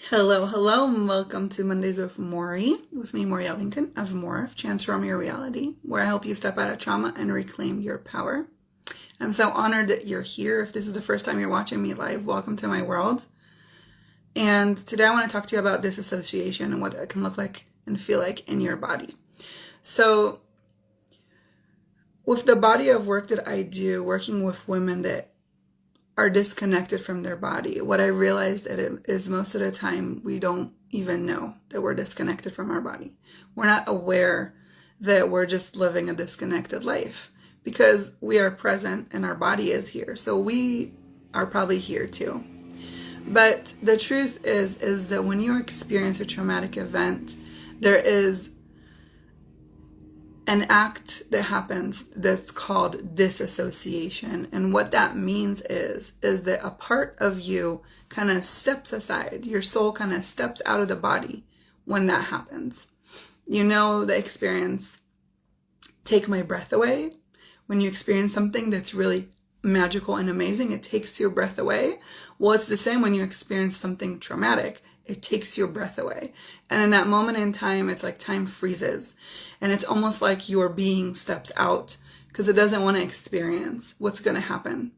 Hello, hello, and welcome to Mondays with Mori, with me, Mori Elvington of Morph, Transform Your Reality, where I help you step out of trauma and reclaim your power. I'm so honored that you're here. If this is the first time you're watching me live, welcome to my world. And today I want to talk to you about dissociation and what it can look like and feel like in your body. So, with the body of work that I do, working with women that are disconnected from their body, what I realized is most of the time we don't even know that we're disconnected from our body. We're not aware that we're just living a disconnected life because we are present and our body is here. So we are probably here too. But the truth is that when you experience a traumatic event, there is an act that happens that's called dissociation. And what that means is that a part of you kind of steps aside. Your soul kind of steps out of the body when that happens. You know the experience, take my breath away. When you experience something that's really magical and amazing, it takes your breath away. Well, it's the same when you experience something traumatic. It takes your breath away. And in that moment in time, it's like time freezes. And it's almost like your being steps out because it doesn't want to experience what's going to happen.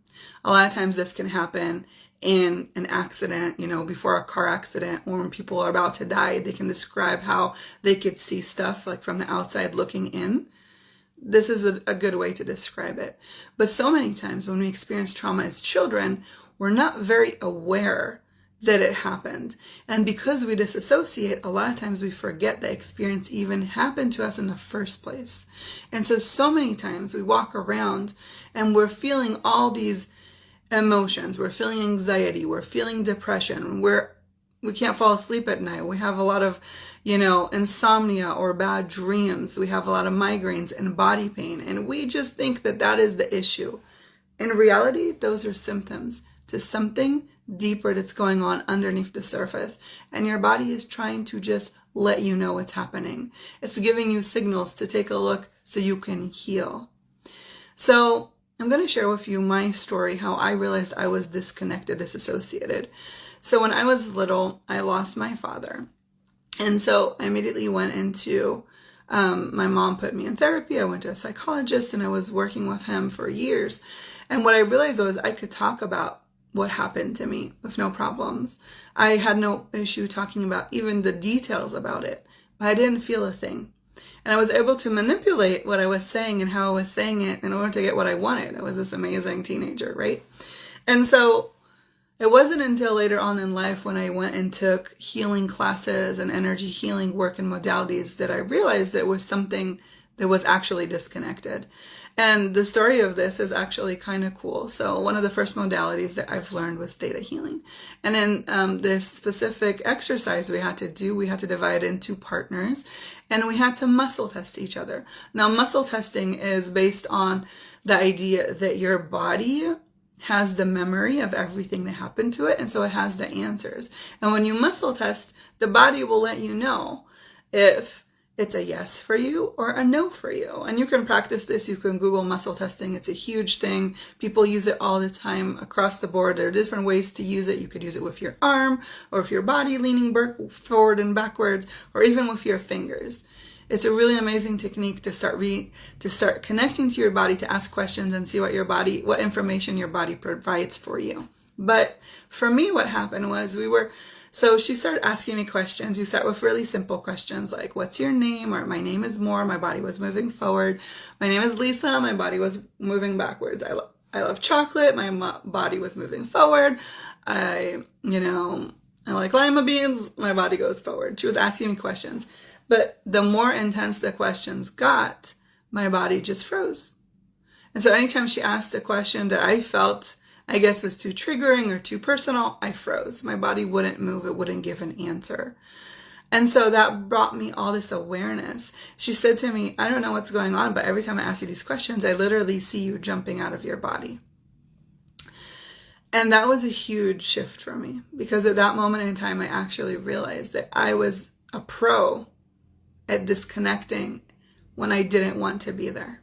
A lot of times this can happen in an accident, before a car accident, or when people are about to die, they can describe how they could see stuff like from the outside looking in. This is a good way to describe it. But so many times when we experience trauma as children, we're not very aware that it happened. And because we disassociate, a lot of times we forget the experience even happened to us in the first place. And so many times we walk around and we're feeling all these emotions. We're feeling anxiety. We're feeling depression. We can't fall asleep at night. We have a lot of, insomnia or bad dreams. We have a lot of migraines and body pain. And we just think that is the issue. In reality, those are symptoms to something deeper that's going on underneath the surface. And your body is trying to just let you know what's happening. It's giving you signals to take a look so you can heal. So I'm going to share with you my story, how I realized I was disassociated. So when I was little, I lost my father. And so I immediately went into, my mom put me in therapy. I went to a psychologist and I was working with him for years. And what I realized was I could talk about what happened to me with no problems. I had no issue talking about even the details about it, but I didn't feel a thing. And I was able to manipulate what I was saying and how I was saying it in order to get what I wanted. I was this amazing teenager, right? And so it wasn't until later on in life when I went and took healing classes and energy healing work and modalities that I realized there was something that was actually disconnected. And the story of this is actually kind of cool. So one of the first modalities that I've learned was theta healing. And in this specific exercise we had to divide into partners and we had to muscle test each other. Now, muscle testing is based on the idea that your body has the memory of everything that happened to it. And so it has the answers. And when you muscle test, the body will let you know if it's a yes for you or a no for you. And you can practice this. You can Google muscle testing. It's a huge thing. People use it all the time across the board. There are different ways to use it. You could use it with your arm or with your body leaning forward and backwards, or even with your fingers. It's a really amazing technique to start connecting to your body, to ask questions and see what information your body provides for you. But for me, what happened was so she started asking me questions. You start with really simple questions like, what's your name? Or my name is Mor. My body was moving forward. My name is Lisa. My body was moving backwards. I love chocolate. My body was moving forward. I like lima beans. My body goes forward. She was asking me questions. But the more intense the questions got, my body just froze. And so anytime she asked a question that I felt, I guess, was too triggering or too personal, I froze. My body wouldn't move. It wouldn't give an answer. And so that brought me all this awareness. She said to me, I don't know what's going on, but every time I ask you these questions, I literally see you jumping out of your body. And that was a huge shift for me because at that moment in time, I actually realized that I was a pro at disconnecting when I didn't want to be there.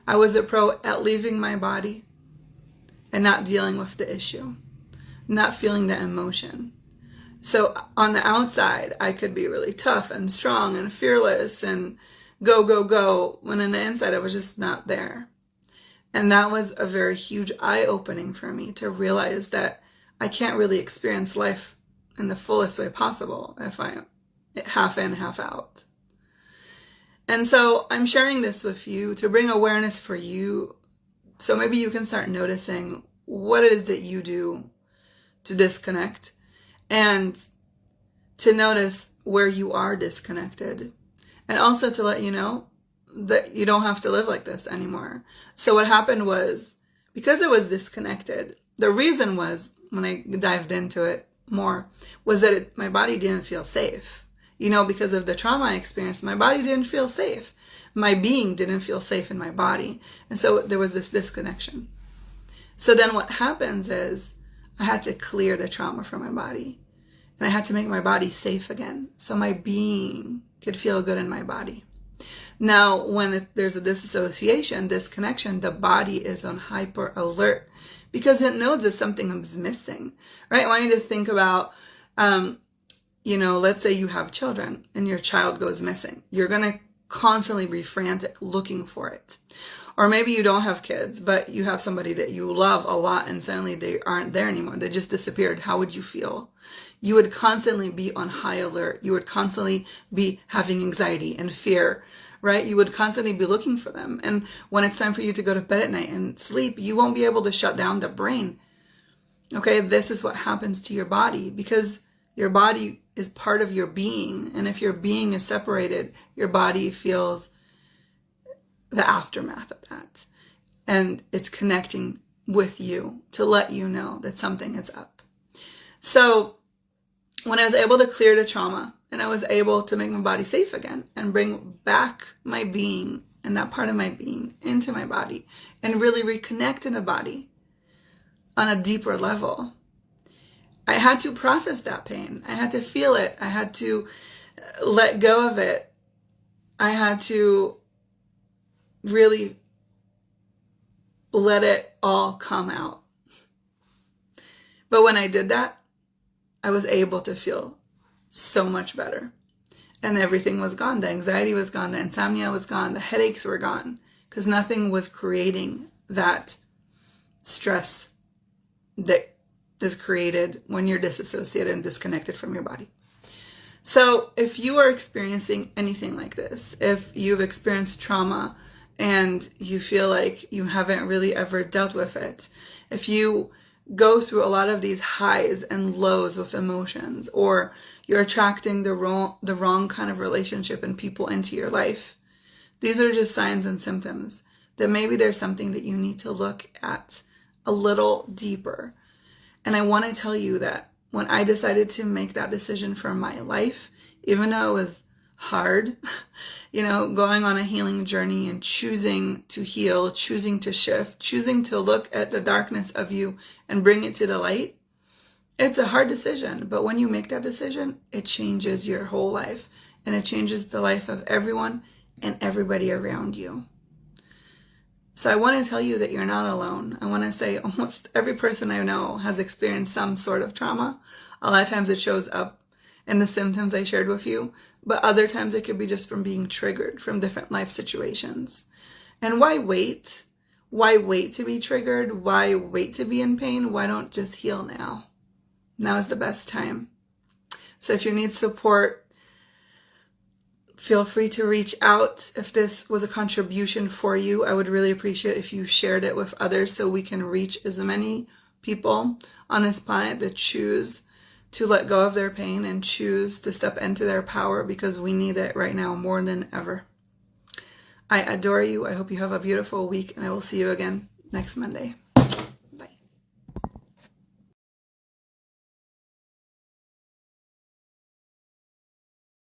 I was a pro at leaving my body and not dealing with the issue, not feeling the emotion. So on the outside, I could be really tough and strong and fearless and go, go, go, when on the inside, I was just not there. And that was a very huge eye-opening for me to realize that I can't really experience life in the fullest way possible if I'm half in, half out. And so I'm sharing this with you to bring awareness for you, so maybe you can start noticing what it is that you do to disconnect, and to notice where you are disconnected, and also to let you know that you don't have to live like this anymore. So what happened was, because I was disconnected, the reason was, when I dived into it more, was that my body didn't feel safe. Because of the trauma I experienced, my body didn't feel safe. My being didn't feel safe in my body. And so there was this disconnection. So then what happens is, I had to clear the trauma from my body. And I had to make my body safe again, so my being could feel good in my body. Now, when there's a dissociation, disconnection, the body is on hyper alert because it knows that something is missing, right? I want you to think about, let's say you have children and your child goes missing. You're going to constantly be frantic looking for it. Or maybe you don't have kids, but you have somebody that you love a lot and suddenly they aren't there anymore. They just disappeared. How would you feel? You would constantly be on high alert. You would constantly be having anxiety and fear, right? You would constantly be looking for them. And when it's time for you to go to bed at night and sleep, you won't be able to shut down the brain. Okay, this is what happens to your body, because your body is part of your being. And if your being is separated, your body feels the aftermath of that. And it's connecting with you to let you know that something is up. So when I was able to clear the trauma and I was able to make my body safe again and bring back my being and that part of my being into my body and really reconnect in the body on a deeper level, I had to process that pain. I had to feel it. I had to let go of it. I had to really let it all come out. But when I did that, I was able to feel so much better. And everything was gone. The anxiety was gone. The insomnia was gone. The headaches were gone. Because nothing was creating that stress that is created when you're disassociated and disconnected from your body. So if you are experiencing anything like this, if you've experienced trauma and you feel like you haven't really ever dealt with it, if you go through a lot of these highs and lows with emotions, or you're attracting the wrong kind of relationship and people into your life, these are just signs and symptoms that maybe there's something that you need to look at a little deeper. And I want to tell you that when I decided to make that decision for my life, even though it was hard, going on a healing journey and choosing to heal, choosing to shift, choosing to look at the darkness of you and bring it to the light, it's a hard decision. But when you make that decision, it changes your whole life, and it changes the life of everyone and everybody around you. So I want to tell you that you're not alone. I want to say almost every person I know has experienced some sort of trauma. A lot of times it shows up in the symptoms I shared with you, but other times it could be just from being triggered from different life situations. And why wait? Why wait to be triggered? Why wait to be in pain? Why don't just heal now? Now is the best time. So if you need support, feel free to reach out. If this was a contribution for you, I would really appreciate if you shared it with others so we can reach as many people on this planet that choose to let go of their pain and choose to step into their power, because we need it right now more than ever. I adore you. I hope you have a beautiful week, and I will see you again next Monday.